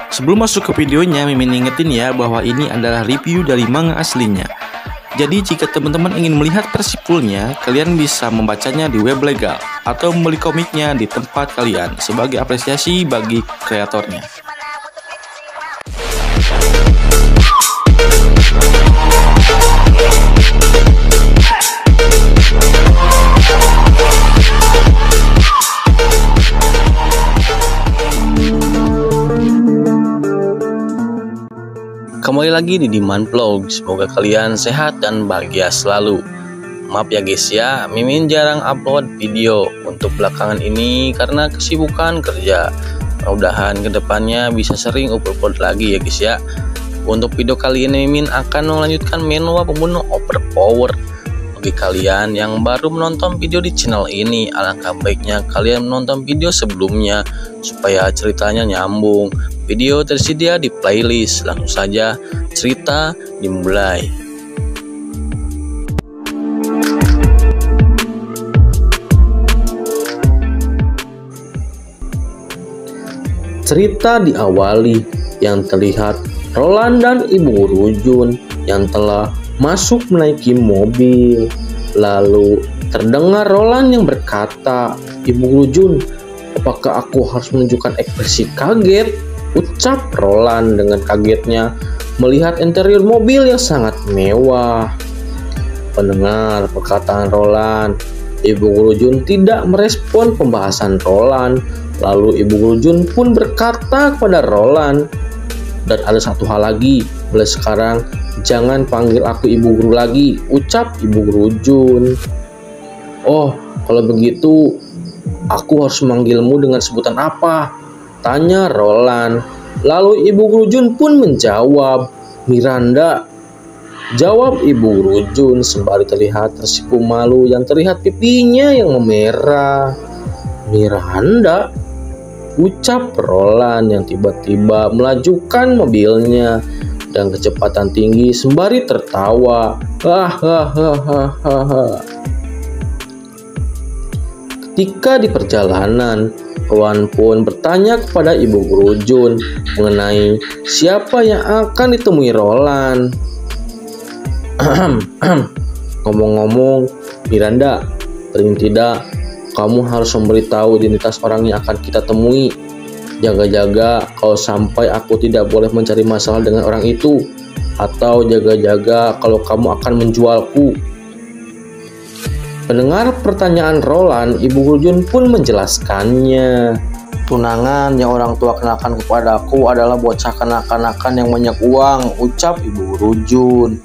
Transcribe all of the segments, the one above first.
Sebelum masuk ke videonya, Mimin ingetin ya bahwa ini adalah review dari manga aslinya. Jadi jika teman-teman ingin melihat versi fullnya, kalian bisa membacanya di web legal atau membeli komiknya di tempat kalian sebagai apresiasi bagi kreatornya. Kembali lagi di Diman Vlog, semoga kalian sehat dan bahagia selalu. Maaf ya guys ya, Mimin jarang upload video untuk belakangan ini karena kesibukan kerja. Mudah-mudahan kedepannya bisa sering upload lagi ya guys ya. Untuk video kali ini Mimin akan melanjutkan Menwa Pembunuh Overpower. Bagi kalian yang baru menonton video di channel ini, alangkah baiknya kalian menonton video sebelumnya supaya ceritanya nyambung. Video tersedia di playlist, langsung saja cerita dimulai. Cerita diawali yang terlihat Roland dan Ibu Guru Jun yang telah masuk menaiki mobil. Lalu terdengar Roland yang berkata, "Ibu Guru Jun, apakah aku harus menunjukkan ekspresi kaget?" Ucap Roland dengan kagetnya melihat interior mobil yang sangat mewah. Mendengar perkataan Roland, Ibu Guru Jun tidak merespon pembahasan Roland. Lalu Ibu Guru Jun pun berkata kepada Roland, "Dan ada satu hal lagi, mulai sekarang jangan panggil aku Ibu Guru lagi," ucap Ibu Guru Jun. "Oh, kalau begitu aku harus memanggilmu dengan sebutan apa?" tanya Roland. Lalu Ibu Guru Jun pun menjawab, "Miranda," jawab Ibu Guru Jun sembari terlihat tersipu malu yang terlihat pipinya yang memerah. "Miranda," ucap Roland yang tiba-tiba melajukan mobilnya dengan kecepatan tinggi sembari tertawa. Hahaha. Ketika di perjalanan, Roland pun bertanya kepada Ibu Guru Jun mengenai siapa yang akan ditemui Roland. "Ngomong-ngomong, Miranda, paling tidak kamu harus memberitahu identitas orang yang akan kita temui. Jaga-jaga kalau sampai aku tidak boleh mencari masalah dengan orang itu, atau jaga-jaga kalau kamu akan menjualku." Mendengar pertanyaan Roland, Ibu Guru Jun pun menjelaskannya. "Tunangan yang orang tua kenakan kepadaku adalah bocah kanak-kanakan yang banyak uang," ucap Ibu Guru Jun.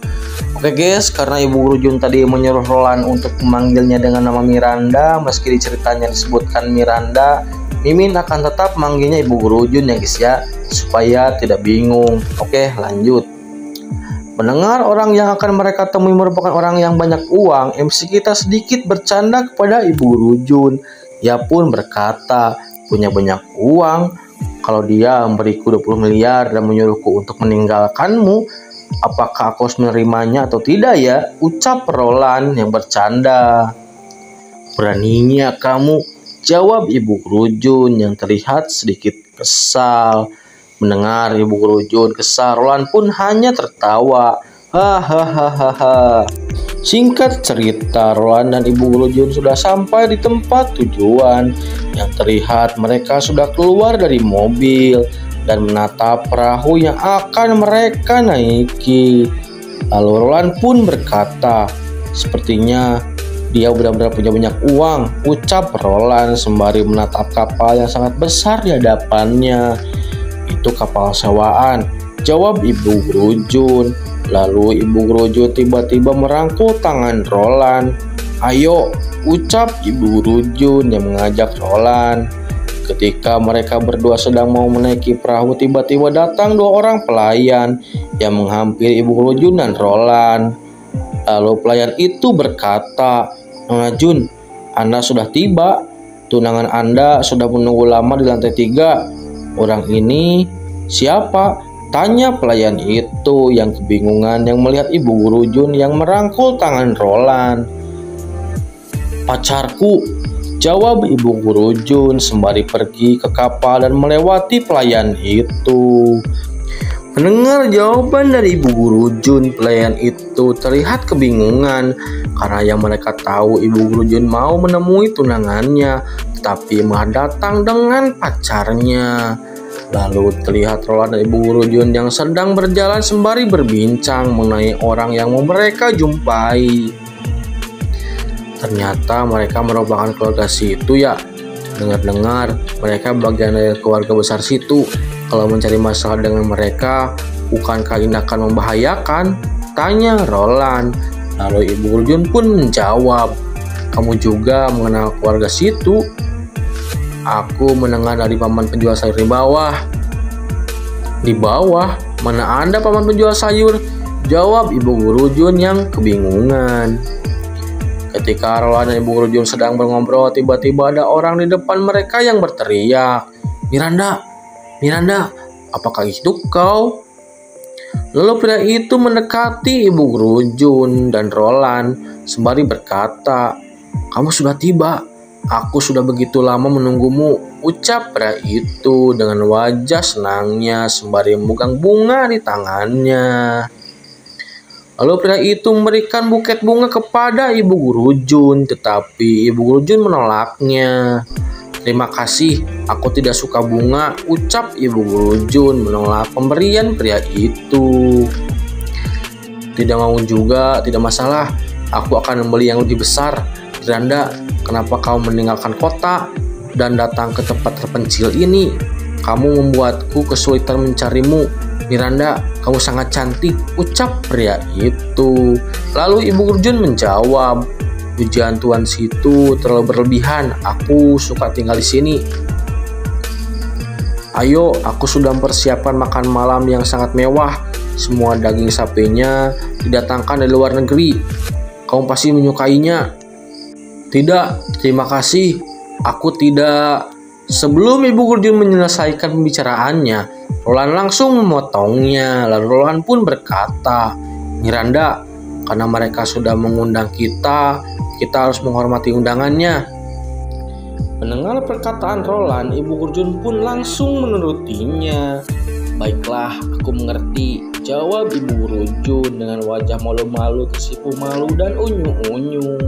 Oke guys, karena Ibu Guru Jun tadi menyuruh Roland untuk memanggilnya dengan nama Miranda, meski di ceritanya disebutkan Miranda, Mimin akan tetap manggilnya Ibu Guru Jun ya guys ya, supaya tidak bingung. Oke, lanjut. Mendengar orang yang akan mereka temui merupakan orang yang banyak uang, MC kita sedikit bercanda kepada Ibu Guru Jun. Ia pun berkata, "Punya banyak uang? Kalau dia memberiku 20 miliar dan menyuruhku untuk meninggalkanmu, apakah aku harus menerimanya atau tidak ya?" ucap Roland yang bercanda. "Beraninya kamu," jawab Ibu Guru Jun yang terlihat sedikit kesal. Mendengar Ibu Guru Jun kesal, Roland pun hanya tertawa. Hahaha. Singkat cerita, Roland dan Ibu Guru Jun sudah sampai di tempat tujuan. Yang terlihat mereka sudah keluar dari mobil dan menatap perahu yang akan mereka naiki. Lalu Roland pun berkata, "Sepertinya dia benar-benar punya banyak uang," ucap Roland sembari menatap kapal yang sangat besar di hadapannya. "Itu kapal sewaan," jawab Ibu Guru Jun. Lalu Ibu Guru Jun tiba-tiba merangkul tangan Roland. "Ayo," ucap Ibu Guru Jun yang mengajak Roland. Ketika mereka berdua sedang mau menaiki perahu, tiba-tiba datang dua orang pelayan yang menghampiri Ibu Guru Jun dan Roland. Lalu pelayan itu berkata, "Nona Jun, Anda sudah tiba. Tunangan Anda sudah menunggu lama di lantai 3. Orang ini siapa?" tanya pelayan itu yang kebingungan yang melihat Ibu Guru Jun yang merangkul tangan Roland. "Pacarku," Jawab ibu guru Jun sembari pergi ke kapal dan melewati pelayan itu. Mendengar jawaban dari ibu guru Jun, pelayan itu terlihat kebingungan karena yang mereka tahu ibu guru Jun mau menemui tunangannya, tetapi malah datang dengan pacarnya. Lalu terlihat Roland dan ibu guru Jun yang sedang berjalan sembari berbincang mengenai orang yang mau mereka jumpai. Ternyata mereka merupakan keluarga situ ya. Dengar-dengar mereka bagian dari keluarga besar situ. Kalau mencari masalah dengan mereka, bukankah ini akan membahayakan? Tanya Roland. Lalu ibu guru Jun pun menjawab, kamu juga mengenal keluarga situ? Aku mendengar dari paman penjual sayur di bawah. Di bawah? Mana ada paman penjual sayur? Jawab ibu guru Jun yang kebingungan. Ketika Roland dan ibu guru Jun sedang mengobrol, tiba-tiba ada orang di depan mereka yang berteriak, Miranda, Miranda, apakah itu kau? Lalu pria itu mendekati ibu guru Jun dan Roland sembari berkata, kamu sudah tiba. Aku sudah begitu lama menunggumu, ucap pria itu dengan wajah senangnya sembari memegang bunga di tangannya. Lalu pria itu memberikan buket bunga kepada ibu guru Jun, tetapi ibu guru Jun menolaknya. Terima kasih, aku tidak suka bunga, ucap ibu guru Jun menolak pemberian pria itu. Tidak mau juga, tidak masalah, aku akan membeli yang lebih besar. Miranda, kenapa kau meninggalkan kota dan datang ke tempat terpencil ini? Kamu membuatku kesulitan mencarimu. Miranda, kamu sangat cantik, ucap pria itu. Lalu ibu guru Jun menjawab, pujian tuan situ terlalu berlebihan, aku suka tinggal di sini. Ayo, aku sudah mempersiapkan makan malam yang sangat mewah. Semua daging sapinya didatangkan dari luar negeri. Kamu pasti menyukainya. Tidak, terima kasih. Aku tidak. Sebelum ibu guru Jun menyelesaikan pembicaraannya, Roland langsung memotongnya. Lalu Roland pun berkata, Miranda, karena mereka sudah mengundang kita harus menghormati undangannya. Mendengar perkataan Roland, ibu guru Jun pun langsung menurutinya. Baiklah, aku mengerti, jawab ibu guru Jun dengan wajah malu-malu, tersipu malu dan unyu-unyu.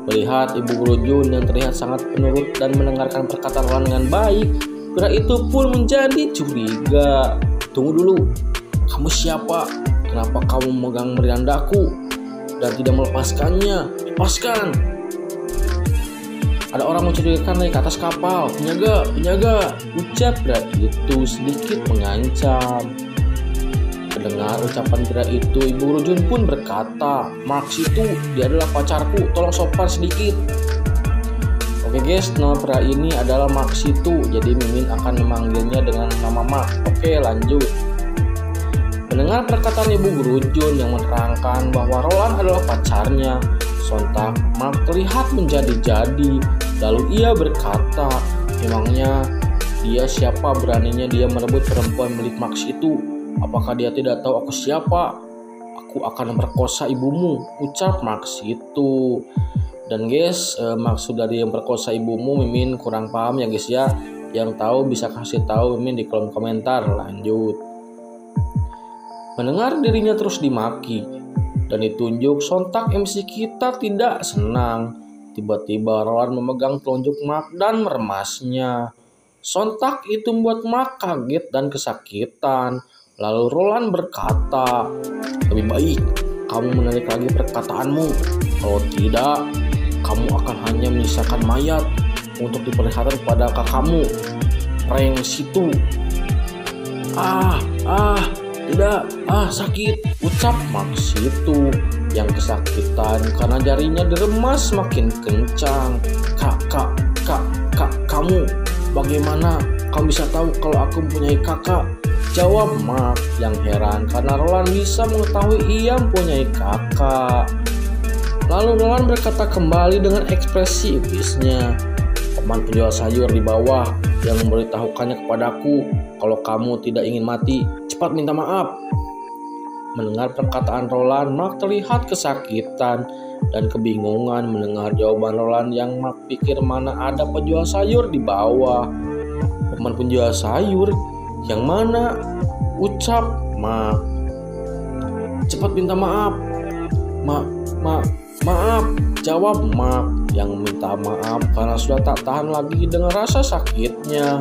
Melihat ibu guru Jun yang terlihat sangat penurut dan mendengarkan perkataan Roland dengan baik, pria itu pun menjadi curiga. Tunggu dulu, kamu siapa? Kenapa kamu memegang Mirandaku dan tidak melepaskannya? Lepaskan! Ada orang mencurigakan naik ke atas kapal. Penjaga, penjaga! Ucap pria itu sedikit mengancam. Mendengar ucapan pria itu, ibu guru Jun pun berkata, Max itu, dia adalah pacarku, tolong sopan sedikit. Oke guys, nama pria ini adalah Max itu, jadi Mimin akan memanggilnya dengan nama Max. Oke, lanjut. Mendengar perkataan ibu guru Jun yang menerangkan bahwa Roland adalah pacarnya, sontak Max terlihat menjadi-jadi. Lalu ia berkata, memangnya dia siapa beraninya dia merebut perempuan milik Max itu? Apakah dia tidak tahu aku siapa? Aku akan memperkosa ibumu, ucap Max itu. Dan guys, maksud dari yang perkosa ibumu Mimin kurang paham ya guys ya. Yang tahu bisa kasih tahu Mimin di kolom komentar. Lanjut. Mendengar dirinya terus dimaki dan ditunjuk, sontak MC kita tidak senang. Tiba-tiba Roland memegang telunjuk Mark dan meremasnya. Sontak itu membuat Mark kaget dan kesakitan. Lalu Roland berkata, lebih baik kamu menarik lagi perkataanmu. Kalau tidak, kamu akan hanya menyisakan mayat untuk diperlihatkan kepada kakakmu. Prank situ. Tidak, sakit, ucap Max itu yang kesakitan karena jarinya diremas makin kencang. Kak, kamu bagaimana? Kamu bisa tahu kalau aku mempunyai kakak? Jawab Mark yang heran karena Roland bisa mengetahui ia mempunyai kakak. Lalu Roland berkata kembali dengan ekspresi iblisnya, paman penjual sayur di bawah yang memberitahukannya kepadaku kalau kamu tidak ingin mati, cepat minta maaf. Mendengar perkataan Roland, Mark terlihat kesakitan dan kebingungan mendengar jawaban Roland yang Mark pikir mana ada penjual sayur di bawah. Teman penjual sayur? Yang mana? Ucap Mark. Cepat minta maaf. Maaf, jawab Mark yang minta maaf karena sudah tak tahan lagi dengan rasa sakitnya.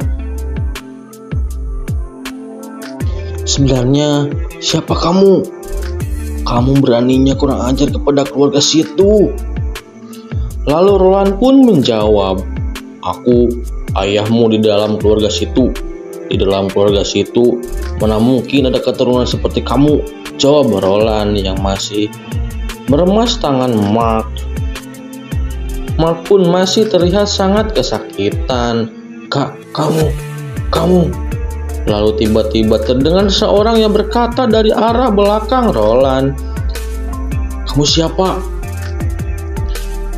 Sebenarnya siapa kamu? Kamu beraninya kurang ajar kepada keluarga situ. Lalu Roland pun menjawab, aku ayahmu di dalam keluarga situ. Di dalam keluarga situ mana mungkin ada keturunan seperti kamu? Jawab Roland yang masih meremas tangan Mark. Mark pun masih terlihat sangat kesakitan. Kak, kamu. Lalu tiba-tiba terdengar seorang yang berkata dari arah belakang Roland, kamu siapa?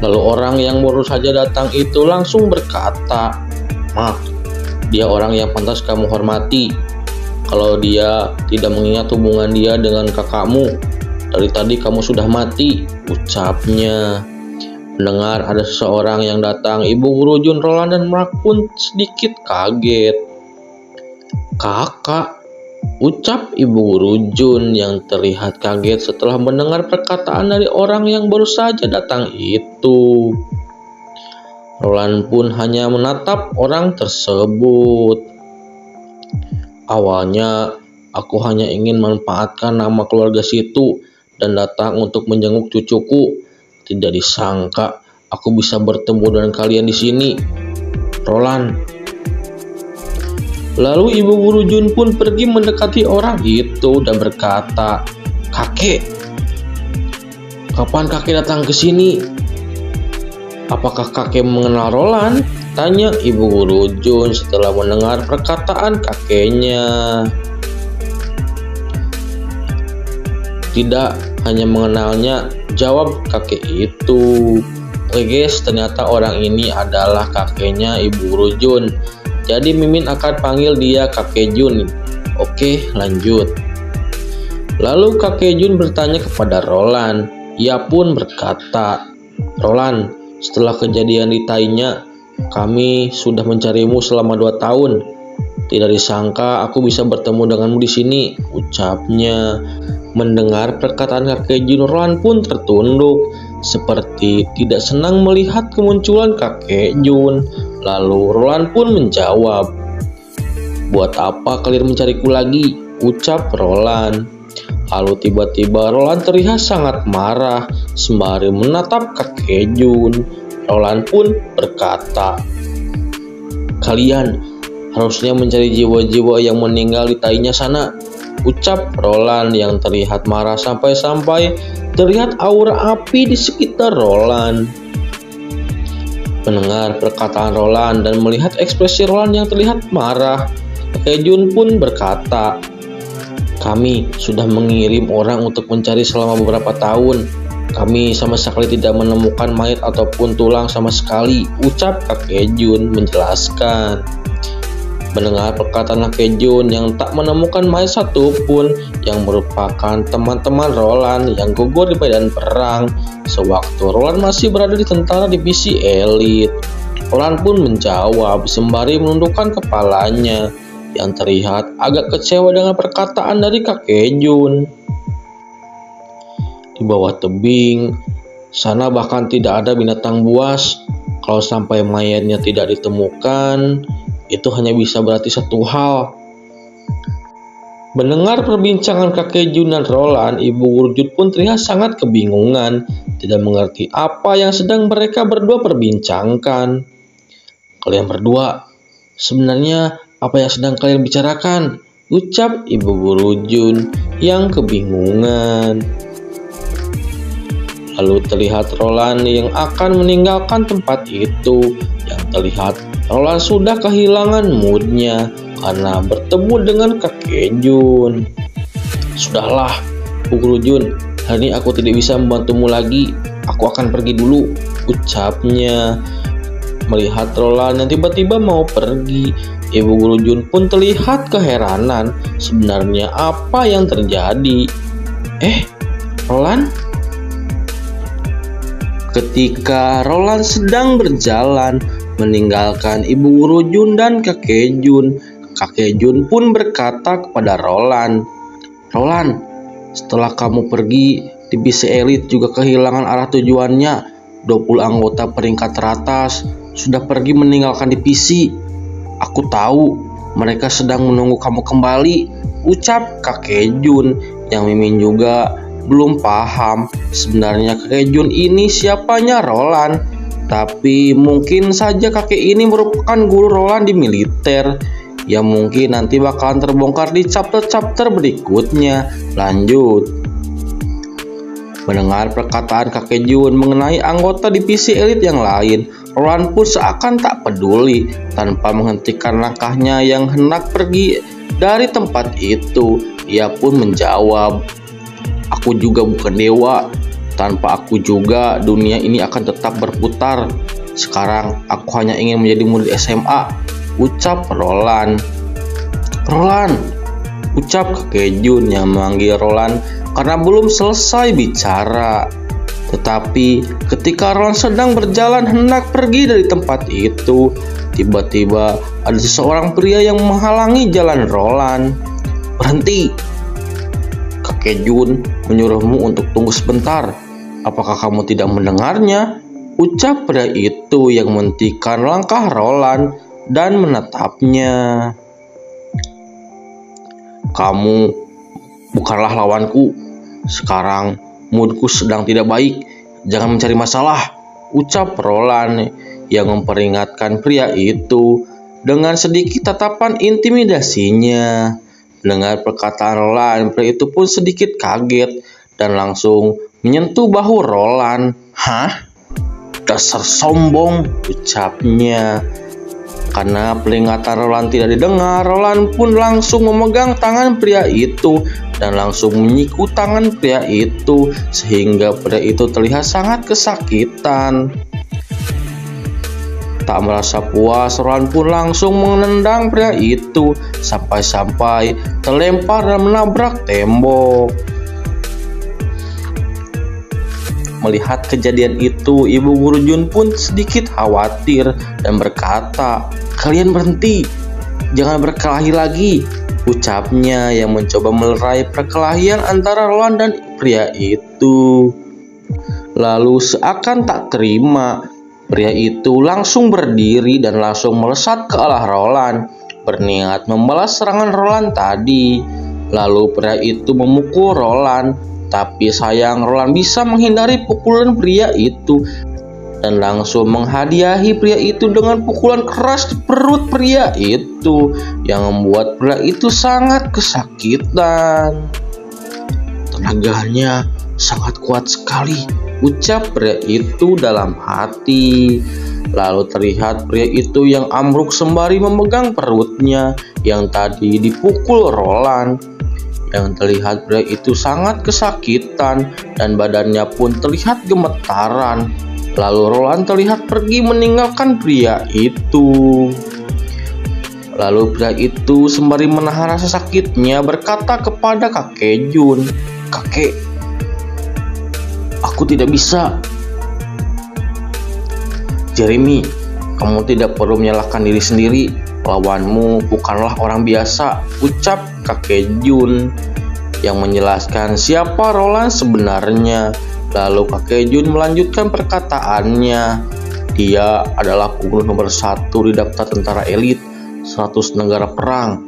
Lalu orang yang baru saja datang itu langsung berkata, Mark, dia orang yang pantas kamu hormati. Kalau dia tidak mengingat hubungan dia dengan kakakmu, dari tadi kamu sudah mati, ucapnya. Mendengar ada seseorang yang datang, Ibu Guru Jun, Roland dan Mark pun sedikit kaget. Kakak, ucap Ibu Guru Jun yang terlihat kaget setelah mendengar perkataan dari orang yang baru saja datang itu. Roland pun hanya menatap orang tersebut. Awalnya aku hanya ingin memanfaatkan nama keluarga situ dan datang untuk menjenguk cucuku. Tidak disangka aku bisa bertemu dengan kalian di sini, Roland. Lalu Ibu Guru Jun pun pergi mendekati orang itu dan berkata, kakek, kapan kakek datang ke sini? Apakah kakek mengenal Roland? Tanya Ibu Guru Jun setelah mendengar perkataan kakeknya. Tidak, hanya mengenalnya, jawab kakek itu. Oke guys, ternyata orang ini adalah kakeknya Ibu Guru Jun. Jadi Mimin akan panggil dia Kakek Jun. Oke, lanjut. Lalu Kakek Jun bertanya kepada Roland. Ia pun berkata, Roland, setelah kejadian di Tainya, kami sudah mencarimu selama 2 tahun. Tidak disangka aku bisa bertemu denganmu di sini, ucapnya. Mendengar perkataan Kakek Jun, Roland pun tertunduk, seperti tidak senang melihat kemunculan Kakek Jun. Lalu Roland pun menjawab, buat apa kalian mencariku lagi? Ucap Roland. Lalu tiba-tiba Roland terlihat sangat marah sembari menatap Kakek Jun. Roland pun berkata, kalian harusnya mencari jiwa-jiwa yang meninggal di Tainya sana, ucap Roland yang terlihat marah sampai-sampai terlihat aura api di sekitar Roland. Mendengar perkataan Roland dan melihat ekspresi Roland yang terlihat marah, Kakek Jun pun berkata, kami sudah mengirim orang untuk mencari selama beberapa tahun. Kami sama sekali tidak menemukan mayat ataupun tulang sama sekali, ucap Kakek Jun menjelaskan. Mendengar perkataan Kakek Jun yang tak menemukan mayat satupun yang merupakan teman-teman Roland yang gugur di medan perang sewaktu Roland masih berada di tentara divisi elit. Roland pun menjawab sembari menundukkan kepalanya yang terlihat agak kecewa dengan perkataan dari Kakek Jun. Di bawah tebing sana bahkan tidak ada binatang buas. Kalau sampai mayatnya tidak ditemukan, itu hanya bisa berarti satu hal. Mendengar perbincangan Kakek Jun dan Roland, Ibu Guru Jun pun terlihat sangat kebingungan, tidak mengerti apa yang sedang mereka berdua perbincangkan. Kalian berdua, sebenarnya apa yang sedang kalian bicarakan? Ucap Ibu Guru Jun yang kebingungan. Lalu terlihat Roland yang akan meninggalkan tempat itu. Yang terlihat Roland sudah kehilangan moodnya karena bertemu dengan Kakek Jun. Sudahlah, Bu Guru Jun, hari ini aku tidak bisa membantumu lagi. Aku akan pergi dulu, ucapnya. Melihat Roland yang tiba-tiba mau pergi, Ibu Guru Jun pun terlihat keheranan sebenarnya apa yang terjadi. Roland? Ketika Roland sedang berjalan meninggalkan Ibu Guru Jun dan kakek Jun pun berkata kepada Roland, "Roland, setelah kamu pergi, divisi elit juga kehilangan arah tujuannya. 20 anggota peringkat teratas sudah pergi meninggalkan divisi. Aku tahu mereka sedang menunggu kamu kembali," ucap kakek Jun, yang Mimin juga belum paham sebenarnya kakek Jun ini siapanya Roland. Tapi mungkin saja kakek ini merupakan guru Roland di militer, yang mungkin nanti bakalan terbongkar di chapter-chapter berikutnya. Lanjut. Mendengar perkataan kakek Jun mengenai anggota divisi elit yang lain, Roland pun seakan tak peduli. Tanpa menghentikan langkahnya yang hendak pergi dari tempat itu, ia pun menjawab, "Aku juga bukan dewa. Tanpa aku juga dunia ini akan tetap berputar. Sekarang aku hanya ingin menjadi murid SMA," ucap Roland. "Roland," ucap kakek Jun yang memanggil Roland karena belum selesai bicara. Tetapi ketika Roland sedang berjalan hendak pergi dari tempat itu, tiba-tiba ada seseorang pria yang menghalangi jalan Roland. "Berhenti! Kakek Jun menyuruhmu untuk tunggu sebentar. Apakah kamu tidak mendengarnya?" ucap pria itu yang menghentikan langkah Roland dan menatapnya. "Kamu bukanlah lawanku. Sekarang moodku sedang tidak baik. Jangan mencari masalah," ucap Roland yang memperingatkan pria itu dengan sedikit tatapan intimidasinya. Mendengar perkataan Roland, pria itu pun sedikit kaget dan langsung menyentuh bahu Roland. "Hah? Dasar sombong," ucapnya. Karena peringatan Roland tidak didengar, Roland pun langsung memegang tangan pria itu dan langsung menyiku tangan pria itu sehingga pria itu terlihat sangat kesakitan. Tak merasa puas, Roland pun langsung menendang pria itu sampai-sampai terlempar dan menabrak tembok. Melihat kejadian itu, Ibu Guru Jun pun sedikit khawatir dan berkata, "Kalian berhenti, jangan berkelahi lagi," ucapnya yang mencoba melerai perkelahian antara Roland dan pria itu. Lalu seakan tak terima, pria itu langsung berdiri dan langsung melesat ke arah Roland, berniat membalas serangan Roland tadi. Lalu pria itu memukul Roland, tapi sayang Roland bisa menghindari pukulan pria itu dan langsung menghadiahi pria itu dengan pukulan keras di perut pria itu yang membuat pria itu sangat kesakitan. "Tenaganya sangat kuat sekali," ucap pria itu dalam hati. Lalu terlihat pria itu yang ambruk sembari memegang perutnya yang tadi dipukul Roland. Yang terlihat pria itu sangat kesakitan dan badannya pun terlihat gemetaran. Lalu Roland terlihat pergi meninggalkan pria itu. Lalu pria itu sembari menahan rasa sakitnya berkata kepada kakek Jun, "Kakek, aku tidak bisa." "Jeremy, kamu tidak perlu menyalahkan diri sendiri. Lawanmu bukanlah orang biasa," ucap kakek Jun yang menjelaskan siapa Roland sebenarnya. Lalu kakek Jun melanjutkan perkataannya. "Dia adalah pembunuh nomor 1 di daftar tentara elit 100 negara perang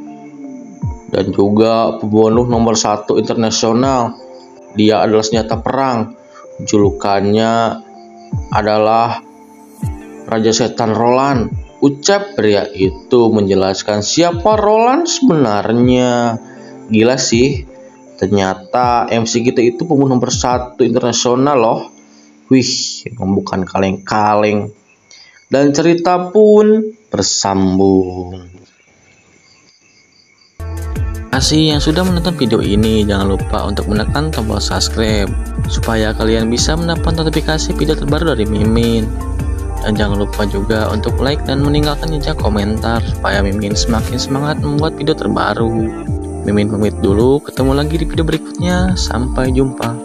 dan juga pembunuh nomor 1 internasional. Dia adalah senjata perang. Julukannya adalah Raja Setan Roland," ucap pria itu menjelaskan siapa Roland sebenarnya. Gila sih, ternyata MC kita itu pembunuh nomor 1 internasional loh. Wih, bukan kaleng-kaleng. Dan cerita pun bersambung. Terima kasih yang sudah menonton video ini. Jangan lupa untuk menekan tombol subscribe supaya kalian bisa mendapat notifikasi video terbaru dari Mimin. Dan jangan lupa juga untuk like dan meninggalkan jejak komentar supaya Mimin semakin semangat membuat video terbaru. Mimin pamit dulu, ketemu lagi di video berikutnya. Sampai jumpa.